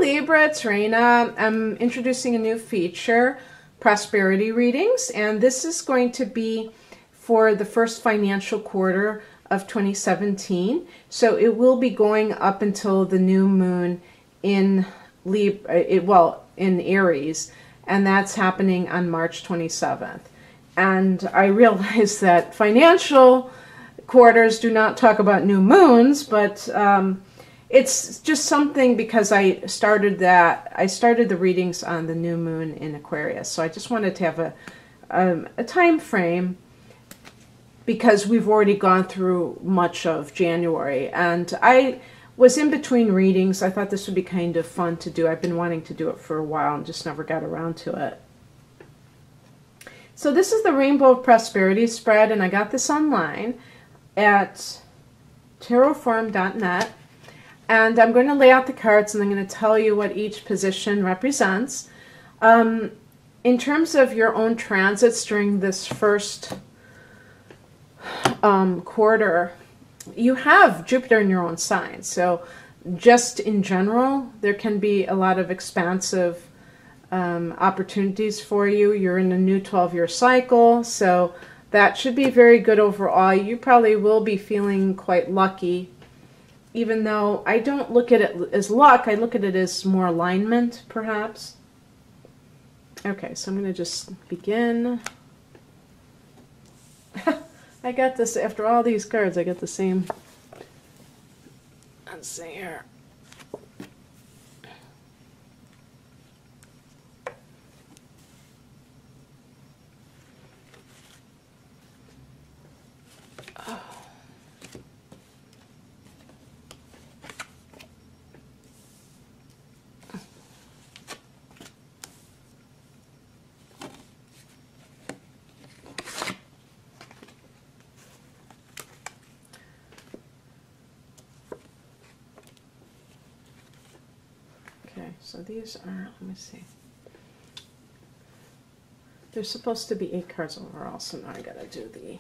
Libra, it's Reina. I'm introducing a new feature, prosperity readings, and this is going to be for the first financial quarter of 2017. So it will be going up until the new moon in Libra, in Aries, and that's happening on March 27th. And I realize that financial quarters do not talk about new moons, but it's just something because I started the readings on the new moon in Aquarius. So I just wanted to have a time frame because we've already gone through much of January. And I was in between readings. I thought this would be kind of fun to do. I've been wanting to do it for a while and just never got around to it. So this is the Rainbow of Prosperity spread, and I got this online at tarotforum.net. And I'm going to lay out the cards, and I'm going to tell you what each position represents. In terms of your own transits during this first quarter, you have Jupiter in your own sign. So just in general, there can be a lot of expansive opportunities for you. You're in a new 12-year cycle, so that should be very good overall. You probably will be feeling quite lucky, even though I don't look at it as luck. I look at it as more alignment, perhaps. Okay, so I'm going to just begin. I got this, after all these cards, I got the same. Let's see here. So these are, let me see. There's supposed to be 8 cards overall, so now I gotta do the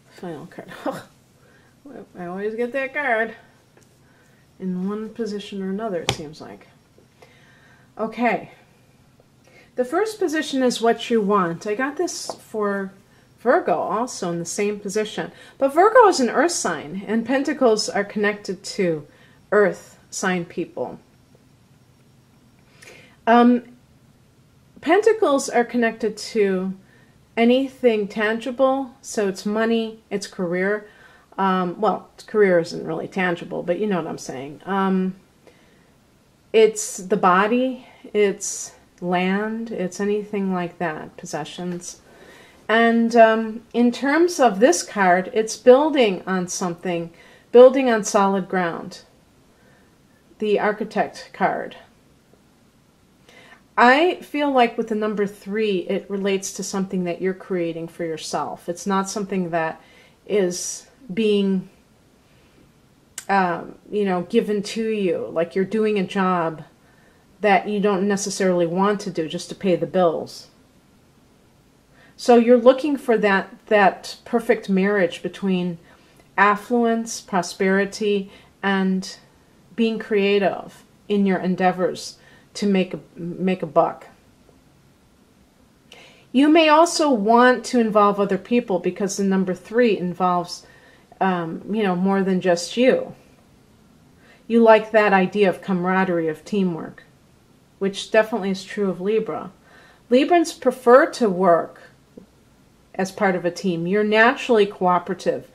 final card. I always get that card in one position or another, it seems like. Okay. The first position is what you want. I got this for Virgo also in the same position. But Virgo is an earth sign, and pentacles are connected to earth sign people. Pentacles are connected to anything tangible, so it's money, it's career. Well, career isn't really tangible, but you know what I'm saying. It's the body, it's land, it's anything like that, possessions. And in terms of this card, it's building on something, building on solid ground. The Architect card. I feel like with the number 3, it relates to something that you're creating for yourself. It's not something that is being, given to you. Like you're doing a job that you don't necessarily want to do just to pay the bills. So you're looking for that perfect marriage between affluence, prosperity, and being creative in your endeavors to make a buck. You may also want to involve other people because the number 3 involves, more than just you. You like that idea of camaraderie, of teamwork, which definitely is true of Libra. Librans prefer to work as part of a team. You're naturally cooperative.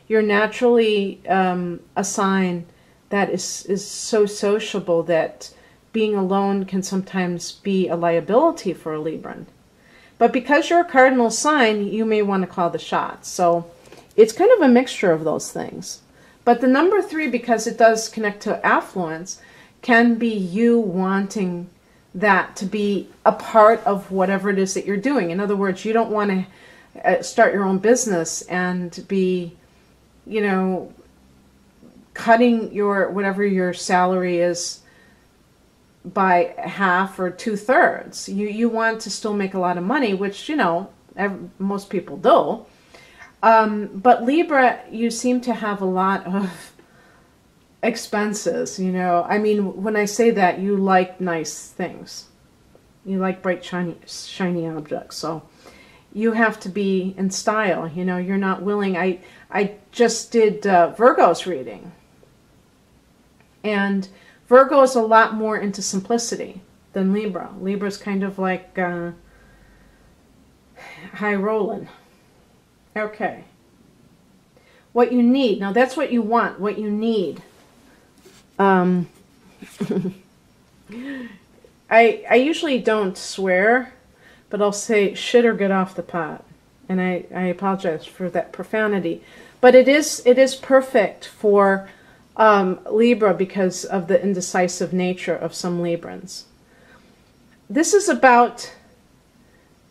You're naturally a sign that is so sociable that being alone can sometimes be a liability for a Libran. But because you're a cardinal sign, you may want to call the shots. So it's kind of a mixture of those things. But the number 3, because it does connect to affluence, can be you wanting that to be a part of whatever it is that you're doing. In other words, you don't want to start your own business and be, cutting whatever your salary is by half or 2/3. You want to still make a lot of money, which, most people do. But Libra, you seem to have a lot of expenses, you know. I mean, when I say that, you like nice things. You like bright, shiny objects. So you have to be in style, you know. You're not willing. I just did Virgo's reading. And Virgo is a lot more into simplicity than Libra. Libra's kind of like high rolling. Okay. What you need. Now that's what you want, what you need. I usually don't swear, but I'll say shit or get off the pot. And I apologize for that profanity. But it is perfect for Libra because of the indecisive nature of some Librans. This is about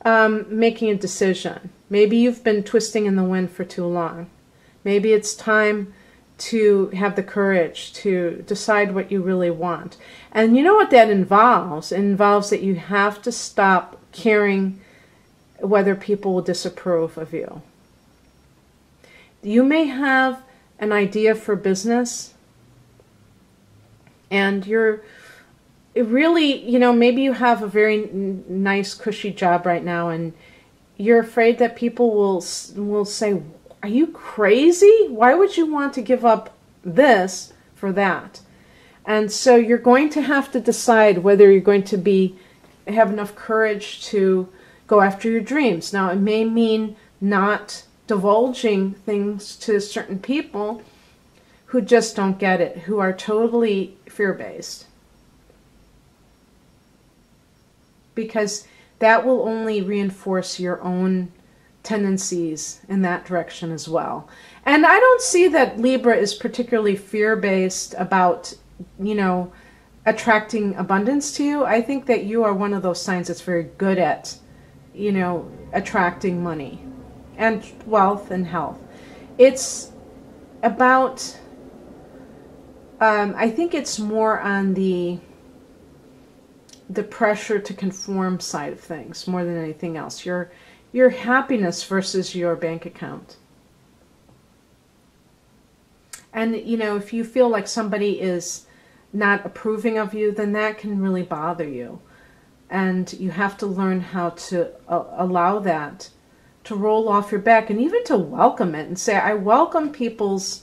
making a decision. Maybe you've been twisting in the wind for too long. Maybe it's time to have the courage to decide what you really want. And you know what that involves? It involves that you have to stop caring whether people will disapprove of you. You may have an idea for business, and it really, you know, maybe you have a very nice, cushy job right now, and you're afraid that people will say, are you crazy? Why would you want to give up this for that? And so you're going to have to decide whether you're going to have enough courage to go after your dreams. Now, it may mean not divulging things to certain people who just don't get it, who are totally fear-based. Because that will only reinforce your own tendencies in that direction as well. And I don't see that Libra is particularly fear-based about, you know, attracting abundance to you. I think that you are one of those signs that's very good at, you know, attracting money and wealth and health. It's about, I think it's more on the pressure to conform side of things more than anything else. Your happiness versus your bank account. And, you know, if you feel like somebody is not approving of you, then that can really bother you. And you have to learn how to allow that to roll off your back, and even to welcome it and say, I welcome people's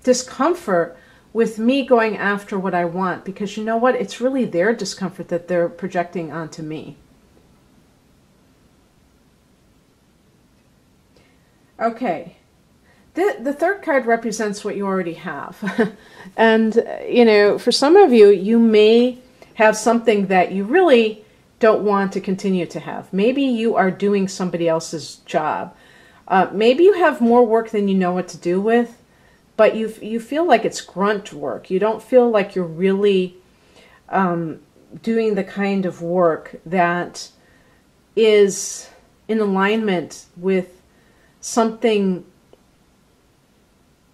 discomfort with me going after what I want, because you know what? It's really their discomfort that they're projecting onto me. Okay. The third card represents what you already have. And, you know, for some of you, you may have something that you really don't want to continue to have. Maybe you are doing somebody else's job. Maybe you have more work than you know what to do with, but you feel like it's grunt work. You don't feel like you're really doing the kind of work that is in alignment with something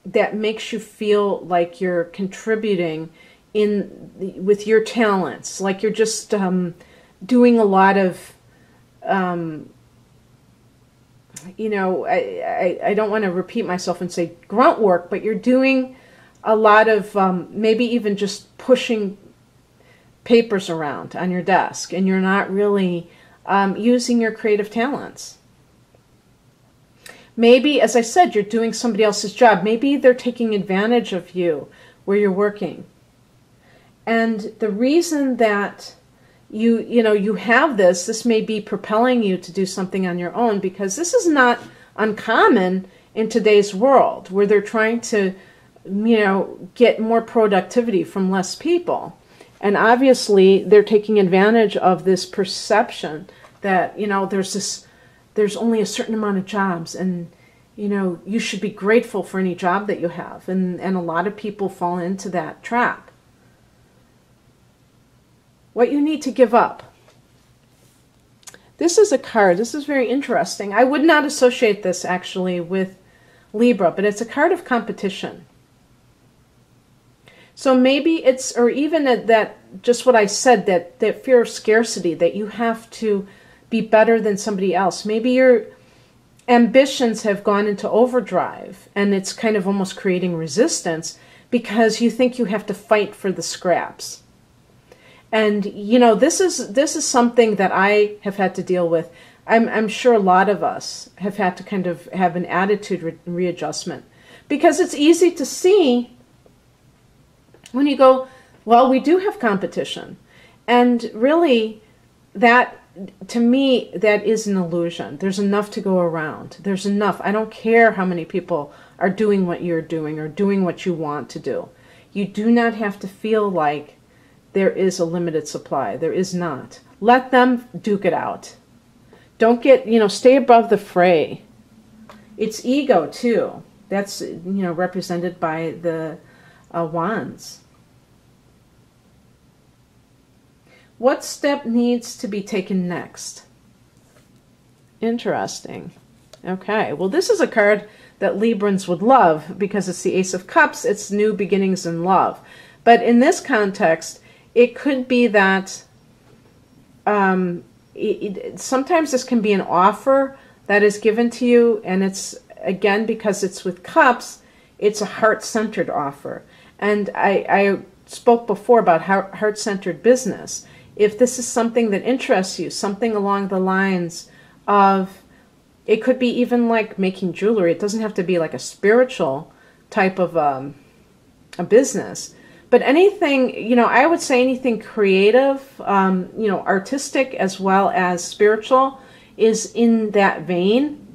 that makes you feel like you're contributing with your talents, like you're just doing a lot of, you know, I don't want to repeat myself and say grunt work, but you're doing a lot of maybe even just pushing papers around on your desk, and you're not really using your creative talents. Maybe, as I said, you're doing somebody else's job. Maybe they're taking advantage of you where you're working. And the reason that you have this may be propelling you to do something on your own, because this is not uncommon in today's world where they're trying to, you know, get more productivity from less people. And obviously they're taking advantage of this perception that, you know, there's only a certain amount of jobs, and, you know, you should be grateful for any job that you have. And a lot of people fall into that trap. What you need to give up. This is a card. This is very interesting. I would not associate this actually with Libra, but it's a card of competition. So maybe it's, or even that, just what I said, that fear of scarcity, that you have to be better than somebody else. Maybe your ambitions have gone into overdrive, and it's kind of almost creating resistance because you think you have to fight for the scraps. And, you know, this is something that I have had to deal with. I'm sure a lot of us have had to kind of have an attitude readjustment, because it's easy to see when you go, well, we do have competition. And really, that, to me, that is an illusion. There's enough to go around. There's enough. I don't care how many people are doing what you're doing or doing what you want to do. You do not have to feel like there is a limited supply. There is not. Let them duke it out. Don't get, you know, stay above the fray. It's ego, too. That's, you know, represented by the wands. What step needs to be taken next? Interesting. Okay, well, this is a card that Librans would love because it's the Ace of Cups. It's new beginnings in love. But in this context, it could be that sometimes this can be an offer that is given to you, and it's, again, because it's with cups, it's a heart-centered offer. And I spoke before about heart-centered business. If this is something that interests you, something along the lines of, it could be even like making jewelry. It doesn't have to be like a spiritual type of a business. But anything, you know, I would say anything creative, you know, artistic as well as spiritual is in that vein.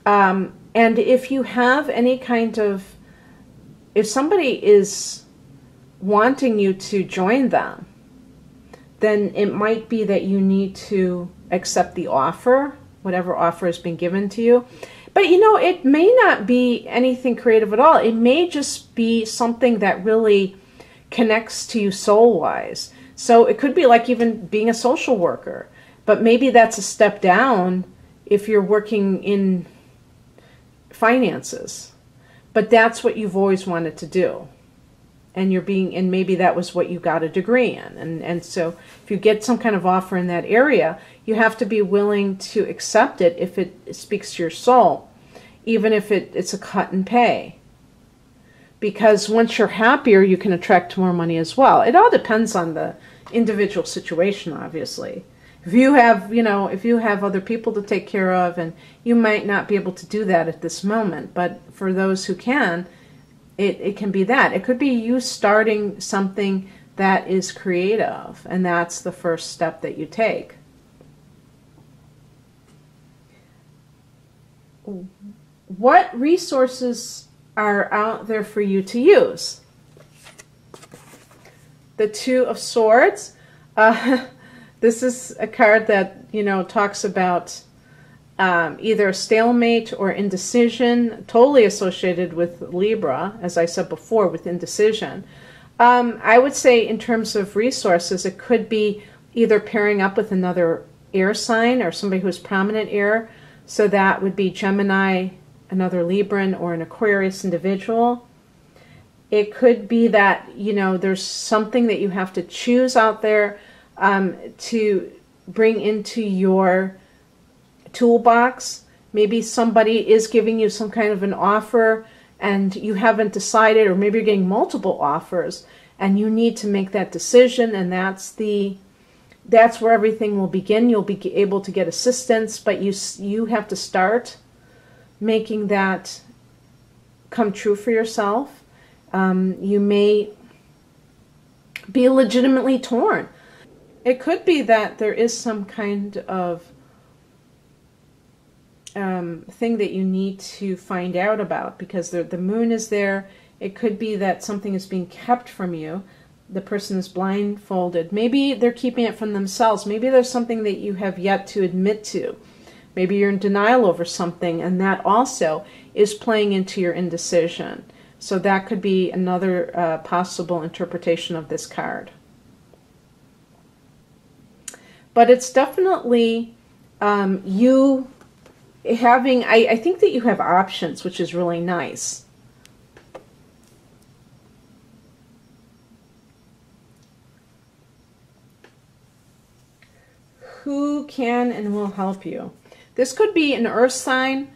And if you have any kind of, if somebody is wanting you to join them, then it might be that you need to accept the offer, whatever offer has been given to you. But, you know, it may not be anything creative at all. It may just be something that really connects to you soul-wise. So it could be like even being a social worker. But maybe that's a step down if you're working in finances. But that's what you've always wanted to do. And and maybe that was what you got a degree in. And so if you get some kind of offer in that area, you have to be willing to accept it if it speaks to your soul, even if it's a cut and pay. Because once you're happier, you can attract more money as well. It all depends on the individual situation, obviously. If you have, you know, if you have other people to take care of, and you might not be able to do that at this moment, but for those who can, it can be that. It could be you starting something that is creative, and that's the first step that you take. What resources are out there for you to use? The Two of Swords. This is a card that, you know, talks about either stalemate or indecision, totally associated with Libra, as I said before, with indecision. I would say in terms of resources, it could be either pairing up with another air sign or somebody who's prominent air. So that would be Gemini, another Libran, or an Aquarius individual. It could be that, you know, there's something that you have to choose out there to bring into your toolbox. Maybe somebody is giving you some kind of an offer and you haven't decided, or maybe you're getting multiple offers and you need to make that decision, and that's where everything will begin. You'll be able to get assistance, but you have to start making that come true for yourself. You may be legitimately torn. It could be that there is some kind of thing that you need to find out about, because the moon is there. It could be that something is being kept from you. The person is blindfolded. Maybe they're keeping it from themselves. Maybe there's something that you have yet to admit to. Maybe you're in denial over something, and that also is playing into your indecision. So that could be another possible interpretation of this card. But it's definitely you having, I think that you have options, which is really nice. Who can and will help you? This could be an earth sign,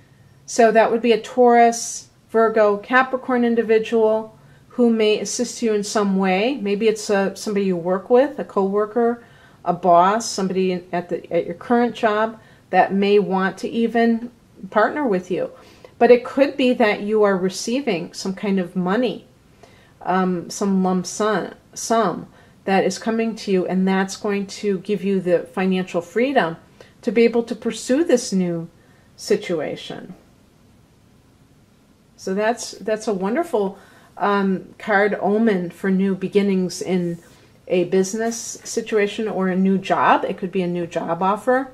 so that would be a Taurus, Virgo, Capricorn individual. who may assist you in some way. Maybe it's somebody you work with, a coworker, a boss, somebody at your current job that may want to even partner with you. But it could be that you are receiving some kind of money, some lump sum that is coming to you, and that's going to give you the financial freedom to be able to pursue this new situation. So that's a wonderful card omen for new beginnings in a business situation or a new job. It could be a new job offer.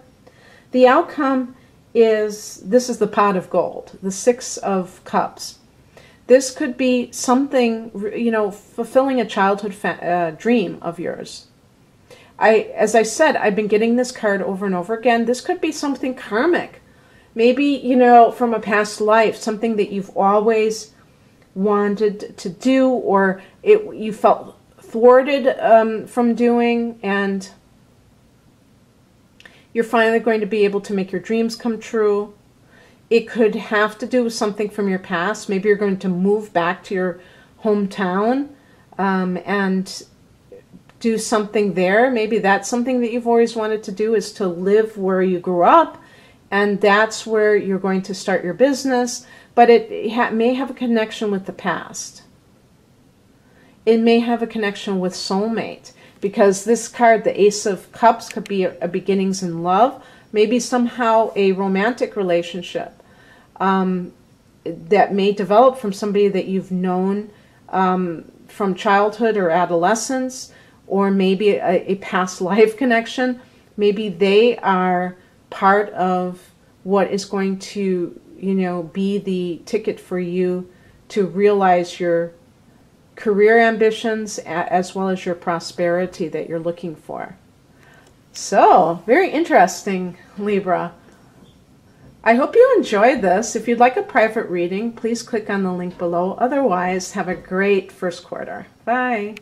The outcome is, this is the pot of gold, the Six of Cups. This could be something, you know, fulfilling a childhood dream of yours. As I said, I've been getting this card over and over again. This could be something karmic. Maybe, you know, from a past life, something that you've always wanted to do, or you felt thwarted from doing, and you're finally going to be able to make your dreams come true. It could have to do with something from your past. Maybe you're going to move back to your hometown and do something there. Maybe that's something that you've always wanted to do, is to live where you grew up, and that's where you're going to start your business. But it may have a connection with the past. It may have a connection with soulmate, because this card, the Ace of Cups, could be a beginnings in love, maybe somehow a romantic relationship that may develop from somebody that you've known from childhood or adolescence, or maybe a past life connection. Maybe they are part of what is going to, you know, be the ticket for you to realize your career ambitions as well as your prosperity that you're looking for. So, very interesting, Libra. I hope you enjoyed this. If you'd like a private reading, please click on the link below. Otherwise, have a great first quarter. Bye.